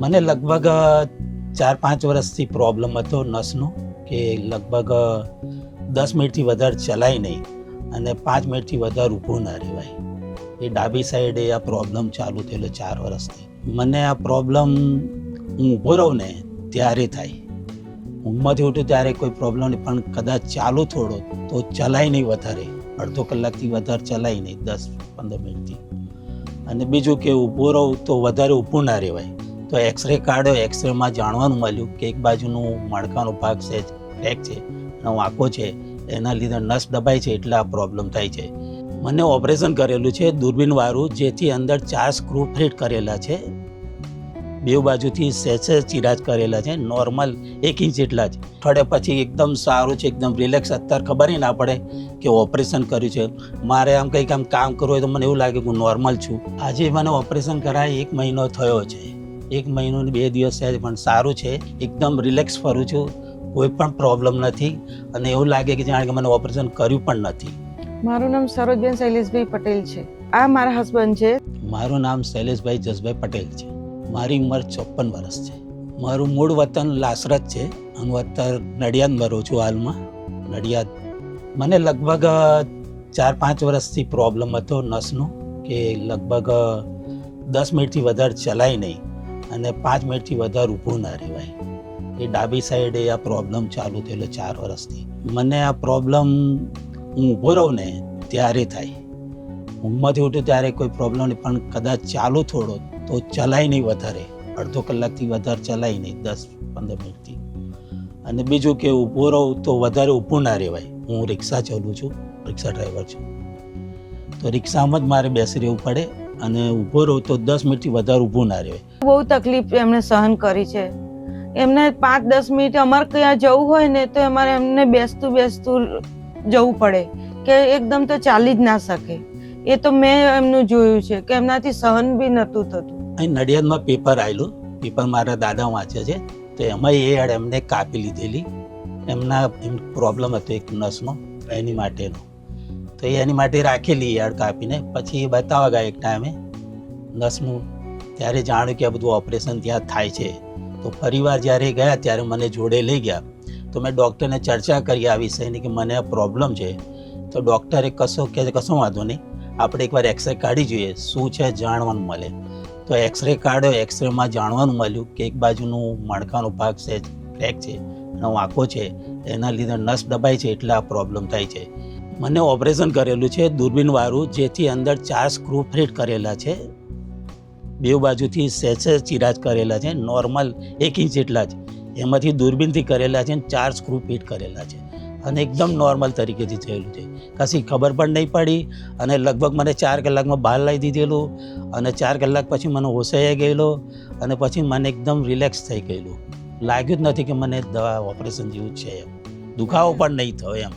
મને લગભગ 4-5 વર્ષથી પ્રોબ્લેમ હતો નસનો, કે લગભગ 10 મિનિટથી વધારે ચલાય નહીં અને 5 મિનિટથી વધારે ઊભું ના રહેવાય. એ ડાબી સાઈડે આ પ્રોબ્લેમ ચાલુ થયેલો 4 વર્ષથી. મને આ પ્રોબ્લેમ હું ઊભો રહું ને ત્યારે થાય. ઊંઘમાંથી ઉઠું ત્યારે કોઈ પ્રોબ્લેમ નહીં, પણ કદાચ ચાલુ થોડો તો ચલાય નહીં વધારે, અડધો કલાકથી વધારે ચલાય નહીં, 10-15 મિનિટથી. અને બીજું કે ઊભો રહું તો વધારે ઊભું ના રહેવાય. તો એક્સરે કાઢ્યો, એક્સરેમાં જાણવાનું મળ્યું કે એક બાજુનું મણકાનો ભાગ છે ક્રેક છે અને વાંકો છે, એના લીધે નસ દબાય છે, એટલે આ પ્રોબ્લેમ થાય છે. મને ઓપરેશન કરેલું છે દૂરબીનવાળું, જેથી અંદર 4 સ્ક્રૂ ફિટ કરેલા છે, બે બાજુથી સેસે ચિરાજ કરેલા છે, નોર્મલ 1 ઇંચ જેટલા જ. અઠવાડિયા પછી એકદમ સારું છે, એકદમ રિલેક્સ. અત્યારે ખબર ના પડે કે ઓપરેશન કર્યું છે. મારે આમ કંઈક કામ કરવું હોય તો મને એવું લાગે કે હું નોર્મલ છું. આજે મને ઓપરેશન કરાય 1 મહિનો થયો છે. 1 મહિનો ને 2 દિવસ થયા છે, પણ સારું છે, એકદમ રિલેક્સ ફરું છું, કોઈ પણ પ્રોબ્લેમ નથી અને એવું લાગે કે જાણે કે મને ઓપરેશન કર્યું પણ નથી. મારું નામ સરોજબેન શૈલેષભાઈ પટેલ છે. આ મારા હસબન્ડ છે. મારું નામ શૈલેષભાઈ જસભાઈ પટેલ છે. મારી ઉંમર 54 વર્ષ છે. મારું મૂળ વતન લાસરત છે અને અત્યારે નડિયાદમાં રહું છું હાલમાં, નડિયાદ. મને લગભગ 4-5 વર્ષથી પ્રોબ્લેમ હતો નસનો, કે લગભગ 10 મિનિટથી વધારે ચલાય નહીં અને 5 મિનિટથી વધારે ઊભું ના રહેવાય. એ ડાબી સાઈડે આ પ્રોબ્લેમ ચાલુ થયેલો 4 વર્ષથી. મને આ પ્રોબ્લેમ હું ઊભો રહું ને ત્યારે થાય. ઊંઘમાંથી ઉઠું ત્યારે કોઈ પ્રોબ્લેમ નહીં, પણ કદાચ ચાલુ થોડો તો ચલાય નહીં વધારે, અડધો કલાકથી વધારે ચલાય નહીં, 10-15 મિનિટથી. અને બીજું કે ઊભો રહું તો વધારે ઊભું ના રહેવાય. હું રિક્ષા ચાલું છું, રિક્ષા ડ્રાઈવર છું, તો રિક્ષામાં જ મારે બેસી રહેવું પડે અને ઊભો રહું તો 10 મિનિટથી વધારે ઊભું ના રહેવાય. બહુ તકલીફ એમણે સહન કરી છે. એમને 5-10 મિનિટ અમારે ક્યાં જવું હોય ને તો અમારે એમને બેસતું જવું પડે, કે એકદમ તો ચાલી જ ના શકે. એ તો મેં એમનું જોયું છે કે એમનાથી સહન બી નહોતું થતું. અહીં નડિયાદમાં પેપર આવેલું, પેપર મારા દાદા વાંચે છે, તો એમાં એ એડ એમને કાપી લીધેલી. એમના પ્રોબ્લેમ હતો એક નસનો, એની માટેનો, તો એની માટે રાખેલી એડ કાપીને. પછી એ બતાવવા ગયા એક ટાઈમે નસનું, ત્યારે જાણ્યું કે આ બધું ઓપરેશન ત્યાં થાય છે. તો ફરીવાર જ્યારે ગયા ત્યારે મને જોડે લઈ ગયા. તો મેં ડૉક્ટરને ચર્ચા કરી આ વિષયની કે મને આ પ્રોબ્લેમ છે. તો ડૉક્ટરે કશો વાંધો નહીં, આપણે એકવાર એક્સરે કાઢી જોઈએ, શું છે જાણવાનું મળે. તો એક્સરે કાઢ્યો, એક્સરેમાં જાણવાનું મળ્યું કે એક બાજુનું મણકાનો ભાગ છે ક્રેક છે અને વાંકો છે, એના લીધે નસ દબાય છે, એટલે આ પ્રોબ્લેમ થાય છે. મને ઓપરેશન કરેલું છે દૂરબીનવાળું, જેથી અંદર 4 સ્ક્રૂ ફિટ કરેલા છે, બે બાજુથી સેસે ચિરાજ કરેલા છે, નોર્મલ 1 ઇંચ જેટલા જ. એમાંથી દૂરબીનથી કરેલા છે, 4 સ્ક્રૂ ફિટ કરેલા છે અને એકદમ નોર્મલ તરીકેથી થયેલું છે. કશી ખબર પણ નહીં પડી અને લગભગ મને 4 કલાકમાં બહાર લાવી દીધેલું અને 4 કલાક પછી મને હોશાઈ ગયેલો અને પછી મને એકદમ રિલેક્સ થઈ ગયેલું. લાગ્યું જ નથી કે મને દવા ઓપરેશન જેવું છે એમ. દુખાવો પણ નહીં થયો એમ,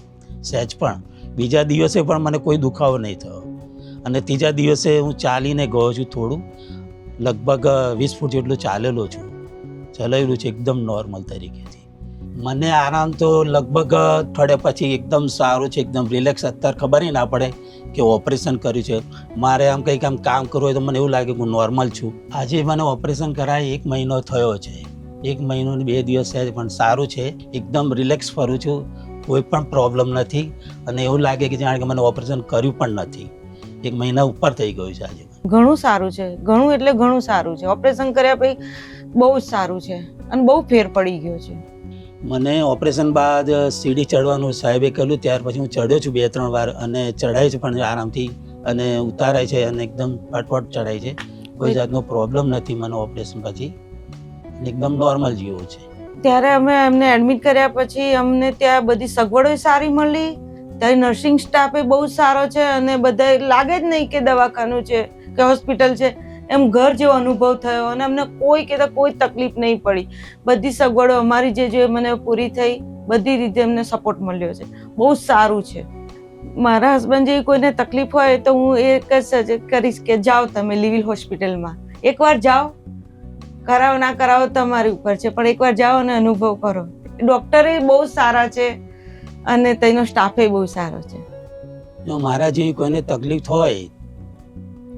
સહેજ પણ. બીજા દિવસે પણ મને કોઈ દુખાવો નહીં થયો અને ત્રીજા દિવસે હું ચાલીને ગયો છું થોડું, લગભગ 20 ફૂટ જેટલું ચાલેલો છું, ચલાવેલું છે એકદમ નોર્મલ તરીકેથી. મને આરામ તો લગભગ અઠવાડિયા પછી એકદમ સારું છે, એકદમ રિલેક્સ. અત્યારે ખબર ના પડે કે ઓપરેશન કર્યું છે. મારે આમ કંઈક કામ કરવું હોય તો મને એવું લાગે કે હું નોર્મલ છું. આજે મને ઓપરેશન કરાય 1 મહિનો થયો છે. 1 મહિનો ને 2 દિવસ થયા છે, પણ સારું છે, એકદમ રિલેક્સ ફરું છું, કોઈ પણ પ્રોબ્લેમ નથી અને એવું લાગે કે જાણે કે મને ઓપરેશન કર્યું પણ નથી. 1 મહિના ઉપર થઈ ગયું છે આજે. ઘણું સારું છે, ઘણું એટલે ઘણું સારું છે. ઓપરેશન કર્યા પછી બહુ જ સારું છે અને બહુ ફેર પડી ગયો છે. મને ઓપરેશન બાદ સીડી ચડવાનું સાહેબે કહ્યું, ત્યાર પછી હું ચડ્યો છું 2-3 વાર અને ચડાય છે પણ આરામથી અને ઉતારાય છે અને એકદમ ફટફટ ચડાય છે. કોઈ જાતનો પ્રોબ્લેમ નથી મને ઓપરેશન પછી, એકદમ નોર્મલ જેવું છે. ત્યારે અમે એમને એડમિટ કર્યા પછી અમને ત્યાં બધી સગવડો સારી મળી. ત્યાં નર્સિંગ સ્ટાફ બહુ સારો છે અને બધા લાગે જ નહીં કે દવાખાનું છે કે હોસ્પિટલ છે, એમ ઘર જેવો અનુભવ થયો અને અમને કોઈ તકલીફ નહીં પડી. બધી સગવડો અમારી જે મને પૂરી થઈ, બધી રીતે અમને સપોર્ટ મળ્યો છે. બહુ સારું છે. મારા હસબન્ડ જેવી કોઈને તકલીફ હોય તો હું એ સજેસ્ટ કરીશ કે જાઓ તમે લિવિલ હોસ્પિટલમાં, એકવાર જાઓ. કરાવો ના કરાવો તમારી ઉપર છે, પણ એકવાર જાઓ અને અનુભવ કરો. ડૉક્ટરે બહુ સારા છે અને તેનો સ્ટાફે બહુ સારો છે. જો મારા જેવી કોઈને તકલીફ હોય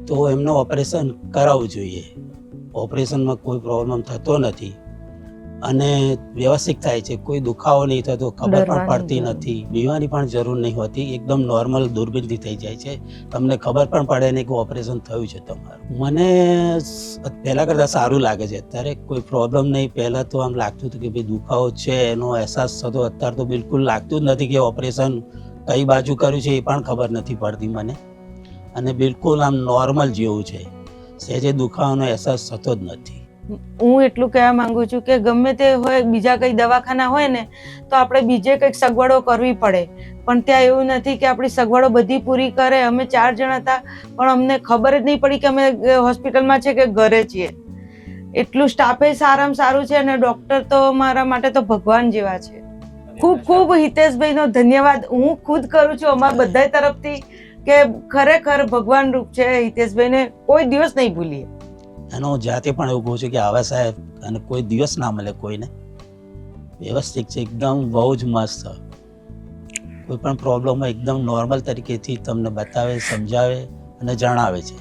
તો એમનું ઓપરેશન કરાવવું જોઈએ. ઓપરેશનમાં કોઈ પ્રોબ્લેમ થતો નથી અને વ્યવસ્થિત થાય છે, કોઈ દુખાવો નહીં થતો, ખબર પણ પડતી નથી, બીવાની પણ જરૂર નહીં હોતી, એકદમ નોર્મલ દૂરબીનથી થઈ જાય છે, તમને ખબર પણ પડે નહીં કે ઓપરેશન થયું છે તમારું. મને પહેલાં કરતાં સારું લાગે છે અત્યારે, કોઈ પ્રોબ્લેમ નહીં. પહેલાં તો આમ લાગતું હતું કે ભાઈ દુખાવો છે એનો અહેસાસ થતો, અત્યારે તો બિલકુલ લાગતું જ નથી કે ઓપરેશન કઈ બાજુ કર્યું છે એ પણ ખબર નથી પડતી મને, અને બિલકુલ આમ નોર્મલ જેવું છે, સહેજે દુખાવાનો અહેસાસ થતો જ નથી. હું એટલું કહેવા માંગુ છું કે ગમે તે હોય, બીજા કઈ દવાખાના હોય ને તો આપણે બીજે કંઈક સગવડો કરવી પડે, પણ ત્યાં એવું નથી કે આપણી સગવડો બધી પૂરી કરે. અમે 4 જણ હતા પણ અમને ખબર જ નહીં પડી કે અમે હોસ્પિટલમાં છે કે ઘરે છીએ. એટલું સ્ટાફે સારામાં સારું છે અને ડૉક્ટર તો મારા માટે તો ભગવાન જેવા છે. ખૂબ ખૂબ હિતેશભાઈનો ધન્યવાદ હું ખુદ કરું છું અમારા બધા તરફથી કે ખરેખર ભગવાન રૂપ છે હિતેશભાઈને, કોઈ દિવસ નહીં ભૂલીએ. અને હું જાતે પણ એવું કહું છું કે આવા સાહેબ અને કોઈ દિવસ ના મળે કોઈને. વ્યવસ્થિત છે એકદમ, બહુ જ મસ્ત. કોઈ પણ પ્રોબ્લેમ હોય એકદમ નોર્મલ તરીકેથી તમને બતાવે, સમજાવે અને જણાવે છે.